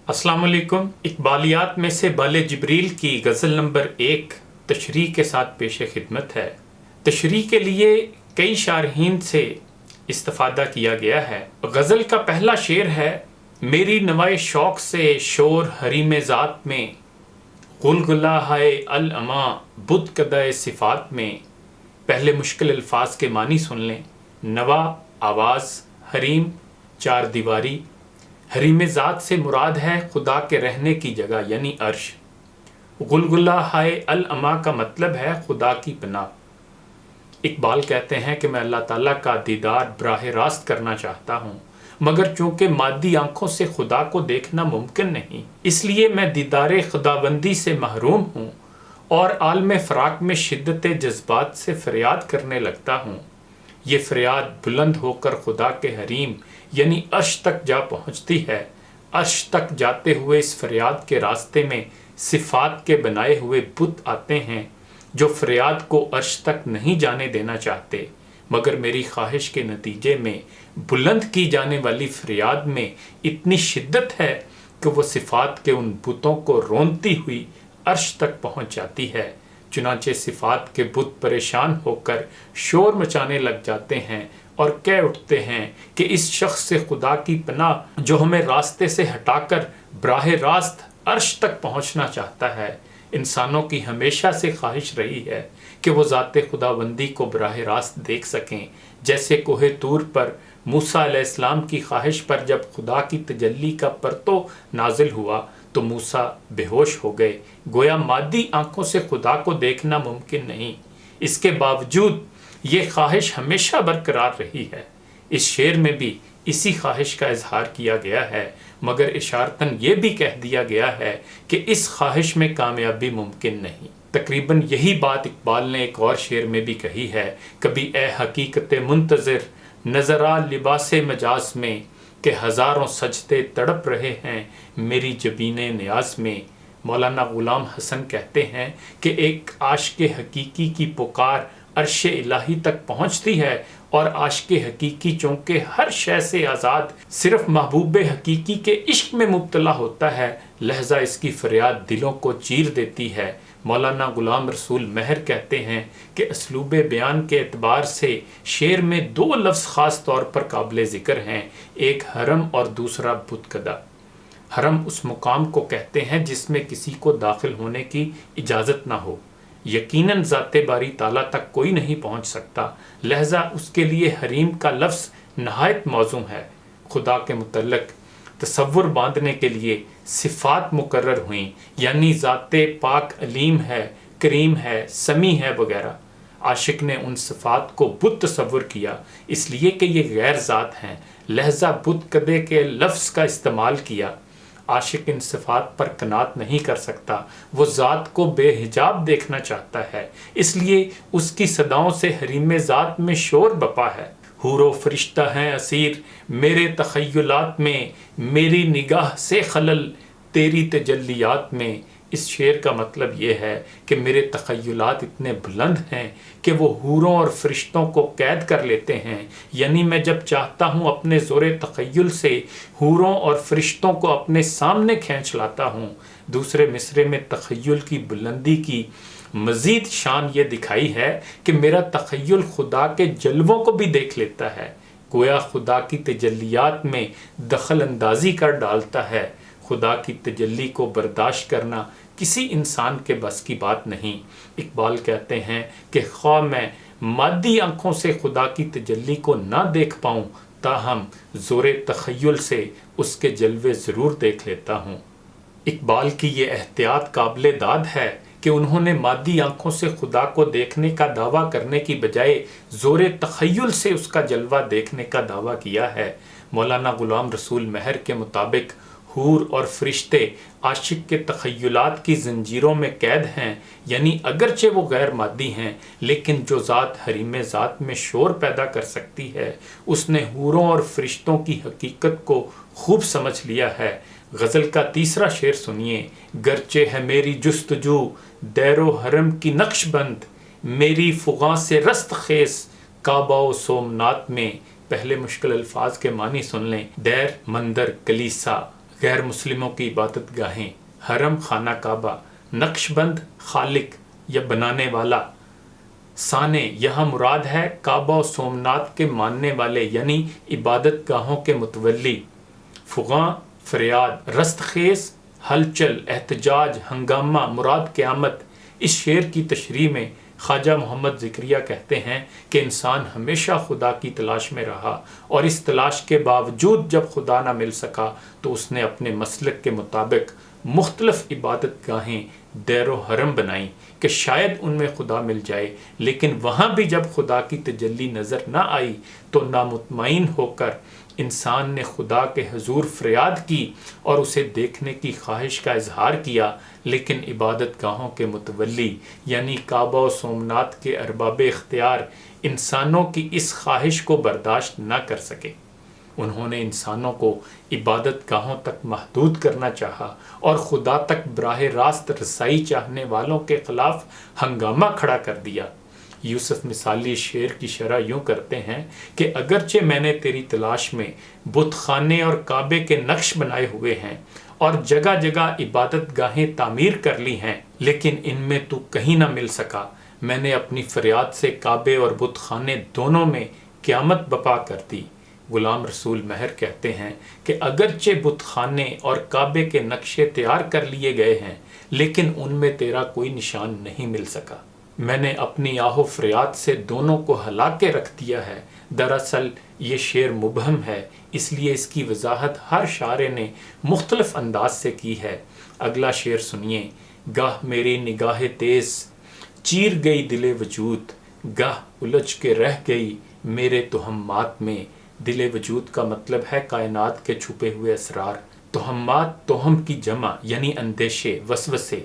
السلام علیکم۔ اقبالیات میں سے بال جبریل کی غزل نمبر 1 تشریح کے ساتھ پیش خدمت ہے۔ تشریح کے لیے کئی شارحین سے استفادہ کیا گیا ہے۔ غزل کا پہلا شعر ہے: میری نوائے شوق سے شور حریم ذات میں، غلغلہ ہے العما بت کدہ صفات میں۔ پہلے مشکل الفاظ کے معنی سن لیں۔ نوا آواز، حریم چار دیواری۔ حریم ذات سے مراد ہے خدا کے رہنے کی جگہ یعنی عرش۔ غلغلہ ہائے العما کا مطلب ہے خدا کی پناہ۔ اقبال کہتے ہیں کہ میں اللہ تعالیٰ کا دیدار براہ راست کرنا چاہتا ہوں، مگر چونکہ مادی آنکھوں سے خدا کو دیکھنا ممکن نہیں، اس لیے میں دیدار خداوندی سے محروم ہوں اور عالم فراق میں شدت جذبات سے فریاد کرنے لگتا ہوں۔ یہ فریاد بلند ہو کر خدا کے حریم یعنی عرش تک جا پہنچتی ہے۔ عرش تک جاتے ہوئے اس فریاد کے راستے میں صفات کے بنائے ہوئے بت آتے ہیں جو فریاد کو عرش تک نہیں جانے دینا چاہتے، مگر میری خواہش کے نتیجے میں بلند کی جانے والی فریاد میں اتنی شدت ہے کہ وہ صفات کے ان بتوں کو رونتی ہوئی عرش تک پہنچ جاتی ہے۔ چنانچہ صفات کے بت پریشان ہو کر شور مچانے لگ جاتے ہیں اور کہہ اٹھتے ہیں کہ اس شخص سے خدا کی پناہ جو ہمیں راستے سے ہٹا کر براہ راست عرش تک پہنچنا چاہتا ہے۔ انسانوں کی ہمیشہ سے خواہش رہی ہے کہ وہ ذات خداوندی کو براہ راست دیکھ سکیں، جیسے کوہ طور پر موسیٰ علیہ السلام کی خواہش پر جب خدا کی تجلی کا پرتو نازل ہوا تو موسیٰ بے ہوش ہو گئے، گویا مادی آنکھوں سے خدا کو دیکھنا ممکن نہیں۔ اس کے باوجود یہ خواہش ہمیشہ برقرار رہی ہے۔ اس شعر میں بھی اسی خواہش کا اظہار کیا گیا ہے، مگر اشارتاً یہ بھی کہہ دیا گیا ہے کہ اس خواہش میں کامیابی ممکن نہیں۔ تقریباً یہی بات اقبال نے ایک اور شعر میں بھی کہی ہے: کبھی اے حقیقت منتظر نظر آ لباس مجاز میں، کہ ہزاروں سجدے تڑپ رہے ہیں میری جبین نیاز میں۔ مولانا غلام حسن کہتے ہیں کہ ایک عاشق حقیقی کی پکار عرش الہی تک پہنچتی ہے، اور عاشق حقیقی چونکہ ہر شے سے آزاد صرف محبوب حقیقی کے عشق میں مبتلا ہوتا ہے، لہذا اس کی فریاد دلوں کو چیر دیتی ہے۔ مولانا غلام رسول مہر کہتے ہیں کہ اسلوب بیان کے اعتبار سے شعر میں دو لفظ خاص طور پر قابل ذکر ہیں، ایک حرم اور دوسرا بت کدہ۔ حرم اس مقام کو کہتے ہیں جس میں کسی کو داخل ہونے کی اجازت نہ ہو، یقیناً ذات باری تعالیٰ تک کوئی نہیں پہنچ سکتا، لہذا اس کے لیے حریم کا لفظ نہایت موزوں ہے۔ خدا کے متعلق تصور باندھنے کے لیے صفات مقرر ہوئیں، یعنی ذات پاک علیم ہے، کریم ہے، سمیع ہے وغیرہ۔ عاشق نے ان صفات کو بت تصور کیا، اس لیے کہ یہ غیر ذات ہیں، لہذا بت کدے کے لفظ کا استعمال کیا۔ عاشق ان صفات پر قناعت نہیں کر سکتا، وہ ذات کو بے حجاب دیکھنا چاہتا ہے، اس لیے اس کی صداؤں سے حریم ذات میں شور بپا ہے۔ حور و فرشتہ ہیں اسیر میرے تخیلات میں، میری نگاہ سے خلل تیری تجلیات میں۔ اس شعر کا مطلب یہ ہے کہ میرے تخیلات اتنے بلند ہیں کہ وہ حوروں اور فرشتوں کو قید کر لیتے ہیں، یعنی میں جب چاہتا ہوں اپنے زور تخیل سے حوروں اور فرشتوں کو اپنے سامنے کھینچ لاتا ہوں۔ دوسرے مصرے میں تخیل کی بلندی کی مزید شان یہ دکھائی ہے کہ میرا تخیل خدا کے جلووں کو بھی دیکھ لیتا ہے، گویا خدا کی تجلیات میں دخل اندازی کر ڈالتا ہے۔ خدا کی تجلی کو برداشت کرنا کسی انسان کے بس کی بات نہیں۔ اقبال کہتے ہیں کہ خواہ میں مادی آنکھوں سے خدا کی تجلی کو نہ دیکھ پاؤں، تاہم زور تخیل سے اس کے جلوے ضرور دیکھ لیتا ہوں۔ اقبال کی یہ احتیاط قابل داد ہے کہ انہوں نے مادی آنکھوں سے خدا کو دیکھنے کا دعویٰ کرنے کی بجائے زور تخیل سے اس کا جلوہ دیکھنے کا دعویٰ کیا ہے۔ مولانا غلام رسول مہر کے مطابق حور اور فرشتے عاشق کے تخیلات کی زنجیروں میں قید ہیں، یعنی اگرچہ وہ غیر مادی ہیں لیکن جو ذات حریم ذات میں شور پیدا کر سکتی ہے، اس نے حوروں اور فرشتوں کی حقیقت کو خوب سمجھ لیا ہے۔ غزل کا تیسرا شعر سنیے: گرچہ ہے میری جستجو دیر و حرم کی نقش بند، میری فغاں سے رست خیز کعبہ و سومنات میں۔ پہلے مشکل الفاظ کے معنی سن لیں۔ دیر مندر، کلیسا، غیر مسلموں کی عبادت گاہیں، حرم خانہ کعبہ، نقش بند خالق یا بنانے والا، سانے یہاں مراد ہے کعبہ و سومنات کے ماننے والے یعنی عبادت گاہوں کے متولی، فغاں فریاد، رستخیز ہلچل، احتجاج ہنگامہ مراد قیامت۔ اس شعر کی تشریح میں خواجہ محمد ذکریہ کہتے ہیں کہ انسان ہمیشہ خدا کی تلاش میں رہا اور اس تلاش کے باوجود جب خدا نہ مل سکا تو اس نے اپنے مسلک کے مطابق مختلف عبادت گاہیں دیر و حرم بنائیں کہ شاید ان میں خدا مل جائے، لیکن وہاں بھی جب خدا کی تجلی نظر نہ آئی تو نامطمئن ہو کر انسان نے خدا کے حضور فریاد کی اور اسے دیکھنے کی خواہش کا اظہار کیا، لیکن عبادت گاہوں کے متولی یعنی کعبہ و سومنات کے ارباب اختیار انسانوں کی اس خواہش کو برداشت نہ کر سکے۔ انہوں نے انسانوں کو عبادت گاہوں تک محدود کرنا چاہا اور خدا تک براہ راست رسائی چاہنے والوں کے خلاف ہنگامہ کھڑا کر دیا۔ یوسف مثالی شعر کی شرح یوں کرتے ہیں کہ اگرچہ میں نے تیری تلاش میں بت خانے اور کعبے کے نقش بنائے ہوئے ہیں اور جگہ جگہ عبادت گاہیں تعمیر کر لی ہیں، لیکن ان میں تو کہیں نہ مل سکا۔ میں نے اپنی فریاد سے کعبے اور بت خانے دونوں میں قیامت بپا کر دی۔ غلام رسول مہر کہتے ہیں کہ اگرچہ بت خانے اور کعبے کے نقشے تیار کر لیے گئے ہیں لیکن ان میں تیرا کوئی نشان نہیں مل سکا۔ میں نے اپنی آہ و فریاد سے دونوں کو ہلا کے رکھ دیا ہے۔ دراصل یہ شعر مبہم ہے، اس لیے اس کی وضاحت ہر شاعر نے مختلف انداز سے کی ہے۔ اگلا شعر سنیے۔ گاہ میری نگاہ تیز چیر گئی دل وجود، گاہ الجھ کے رہ گئی میرے توہمات میں۔ دل وجود کا مطلب ہے کائنات کے چھپے ہوئے اسرار۔ توہمات توہم کی جمع یعنی اندیشے، وسوسے۔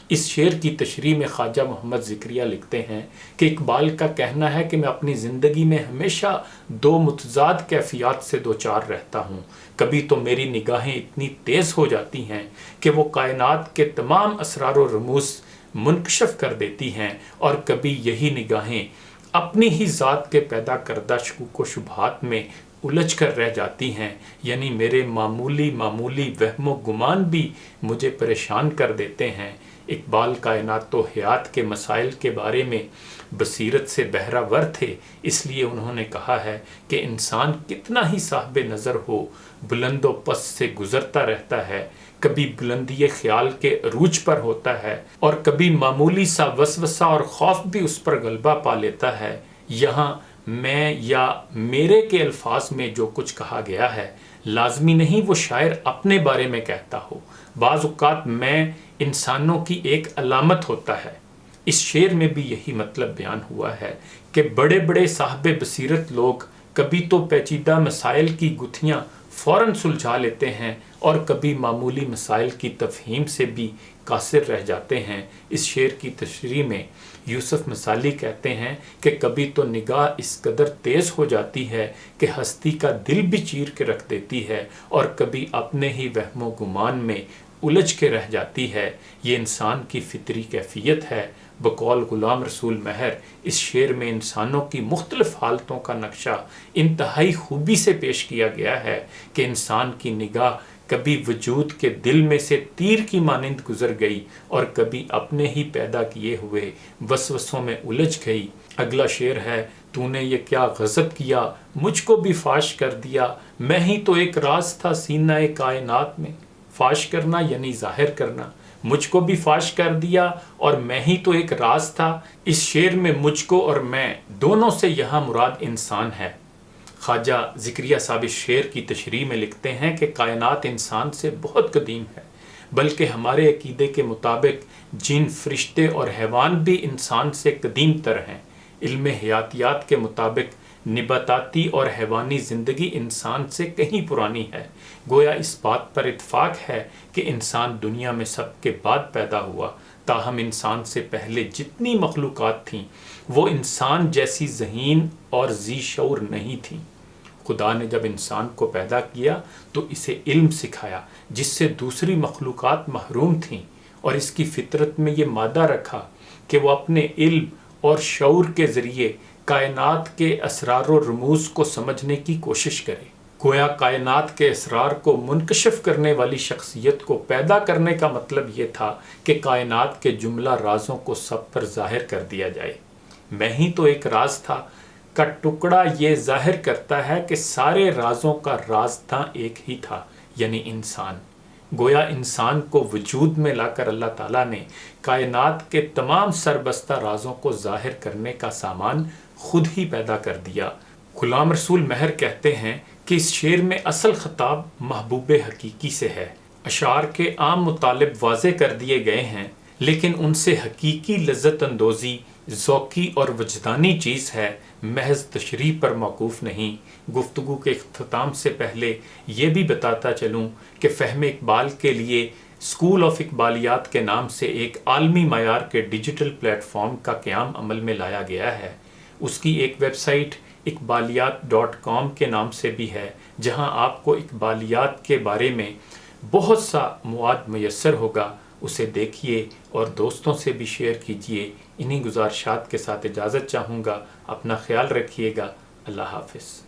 اس شعر کی تشریح میں خواجہ محمد ذکریہ لکھتے ہیں کہ اقبال کا کہنا ہے کہ میں اپنی زندگی میں ہمیشہ دو متضاد کیفیات سے دوچار رہتا ہوں۔ کبھی تو میری نگاہیں اتنی تیز ہو جاتی ہیں کہ وہ کائنات کے تمام اسرار و رموز منکشف کر دیتی ہیں، اور کبھی یہی نگاہیں اپنی ہی ذات کے پیدا کردہ شکوک و شبہات میں الجھ کر رہ جاتی ہیں، یعنی میرے معمولی وہم و گمان بھی مجھے پریشان کر دیتے ہیں۔ اقبال کائنات و حیات کے مسائل کے بارے میں بصیرت سے بہرہ ور تھے، اس لیے انہوں نے کہا ہے کہ انسان کتنا ہی صاحب نظر ہو، بلند و پست سے گزرتا رہتا ہے، کبھی بلندی خیال کے عروج پر ہوتا ہے اور کبھی معمولی سا وسوسہ اور خوف بھی اس پر غلبہ پا لیتا ہے۔ یہاں میں یا میرے کے الفاظ میں جو کچھ کہا گیا ہے لازمی نہیں وہ شاعر اپنے بارے میں کہتا ہو، بعض اوقات میں انسانوں کی ایک علامت ہوتا ہے۔ اس شعر میں بھی یہی مطلب بیان ہوا ہے کہ بڑے بڑے صاحب بصیرت لوگ کبھی تو پیچیدہ مسائل کی گتھیاں فوراً سلجھا لیتے ہیں اور کبھی معمولی مسائل کی تفہیم سے بھی قاصر رہ جاتے ہیں۔ اس شعر کی تشریح میں یوسف مثالی کہتے ہیں کہ کبھی تو نگاہ اس قدر تیز ہو جاتی ہے کہ ہستی کا دل بھی چیر کے رکھ دیتی ہے اور کبھی اپنے ہی وہم و گمان میں الجھ کے رہ جاتی ہے۔ یہ انسان کی فطری کیفیت ہے۔ بقول غلام رسول مہر اس شعر میں انسانوں کی مختلف حالتوں کا نقشہ انتہائی خوبی سے پیش کیا گیا ہے کہ انسان کی نگاہ کبھی وجود کے دل میں سے تیر کی مانند گزر گئی اور کبھی اپنے ہی پیدا کیے ہوئے وسوسوں میں الجھ گئی۔ اگلا شعر ہے۔ تو نے یہ کیا غضب کیا مجھ کو بھی فاش کر دیا، میں ہی تو ایک راز تھا سینہ کائنات میں۔ فاش کرنا یعنی ظاہر کرنا، مجھ کو بھی فاش کر دیا اور میں ہی تو ایک راز تھا۔ اس شعر میں مجھ کو اور میں دونوں سے یہاں مراد انسان ہے۔ خواجہ ذکریہ صاحب اس شعر کی تشریح میں لکھتے ہیں کہ کائنات انسان سے بہت قدیم ہے، بلکہ ہمارے عقیدے کے مطابق جن، فرشتے اور حیوان بھی انسان سے قدیم تر ہیں۔ علم حیاتیات کے مطابق نباتاتی اور حیوانی زندگی انسان سے کہیں پرانی ہے۔ گویا اس بات پر اتفاق ہے کہ انسان دنیا میں سب کے بعد پیدا ہوا، تاہم انسان سے پہلے جتنی مخلوقات تھیں وہ انسان جیسی ذہین اور ذی شعور نہیں تھیں۔ خدا نے جب انسان کو پیدا کیا تو اسے علم سکھایا جس سے دوسری مخلوقات محروم تھیں، اور اس کی فطرت میں یہ مادہ رکھا کہ وہ اپنے علم اور شعور کے ذریعے کائنات کے اسرار و رموز کو سمجھنے کی کوشش کرے۔ گویا کائنات کے اسرار کو منکشف کرنے والی شخصیت کو پیدا کرنے کا مطلب یہ تھا کہ کائنات کے جملہ رازوں کو سب پر ظاہر کر دیا جائے۔ میں ہی تو ایک راز تھا کا ٹکڑا یہ ظاہر کرتا ہے کہ سارے رازوں کا رازداں ایک ہی تھا، یعنی انسان۔ گویا انسان کو وجود میں لا کر اللہ تعالیٰ نے کائنات کے تمام سربستہ رازوں کو ظاہر کرنے کا سامان خود ہی پیدا کر دیا۔ غلام رسول مہر کہتے ہیں کہ اس شعر میں اصل خطاب محبوب حقیقی سے ہے۔ اشعار کے عام مطالب واضح کر دیے گئے ہیں، لیکن ان سے حقیقی لذت اندوزی ذوقی اور وجدانی چیز ہے، محض تشریح پر موقوف نہیں۔ گفتگو کے اختتام سے پہلے یہ بھی بتاتا چلوں کہ فہم اقبال کے لیے اسکول آف اقبالیات کے نام سے ایک عالمی معیار کے ڈیجیٹل پلیٹ فارم کا قیام عمل میں لایا گیا ہے۔ اس کی ایک ویب سائٹ اقبالیات.com کے نام سے بھی ہے، جہاں آپ کو اقبالیات کے بارے میں بہت سا مواد میسر ہوگا۔ اسے دیکھیے اور دوستوں سے بھی شیئر کیجیے۔ انہی گزارشات کے ساتھ اجازت چاہوں گا۔ اپنا خیال رکھیے گا۔ اللہ حافظ۔